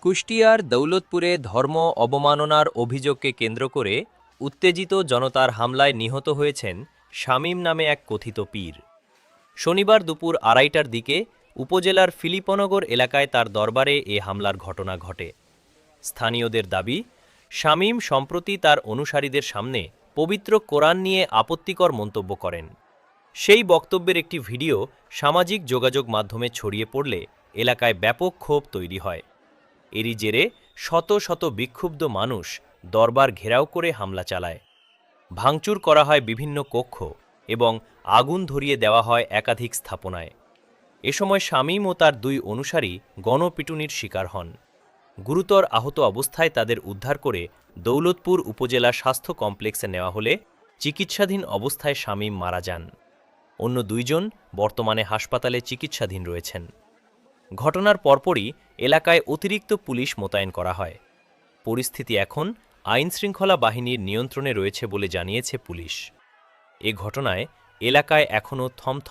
কুষ্টিয়ার দৌলতপুরে ধর্ম অবমাননার অভিযোগকে কেন্দ্র করে উত্তেজিত জনতার হামলায় নিহত হয়েছেন শামীম নামে এক কথিত পীর। শনিবার দুপুর 2:30টার দিকে উপজেলার ফিলিপনগর এলাকায় তার দরবারে এ হামলার ঘটনা ঘটে। স্থানীয়দের দাবি, শামীম সম্প্রতি তার অনুসারীদের সামনে পবিত্র কোরআন নিয়ে আপত্তিকর মন্তব্য করেন। সেই বক্তব্যের একটি ভিডিও সামাজিক যোগাযোগ মাধ্যমে ছড়িয়ে পড়লে এলাকায় ব্যাপক ক্ষোভ তৈরি হয়। এরই জেরে শত শত বিক্ষুব্ধ মানুষ দরবার ঘেরাও করে হামলা চালায়। ভাঙচুর করা হয় বিভিন্ন কক্ষ এবং আগুন ধরিয়ে দেওয়া হয় একাধিক স্থাপনায়। এ সময় শামীম ও তার 2 অনুসারী গণপিটুনির শিকার হন। গুরুতর আহত অবস্থায় তাদের উদ্ধার করে দৌলতপুর উপজেলা স্বাস্থ্য কমপ্লেক্সে নেওয়া হলে চিকিৎসাধীন অবস্থায় শামীম মারা যান। অন্য 2 জন বর্তমানে হাসপাতালে চিকিৎসাধীন রয়েছেন। ঘটনার পরপরই এলাকায় অতিরিক্ত পুলিশ মোতায়েন করা হয়। পরিস্থিতি এখন আইনশৃঙ্খলা বাহিনীর নিয়ন্ত্রণে রয়েছে বলে জানিয়েছে পুলিশ। এ ঘটনায় এলাকায় এখনও থমথম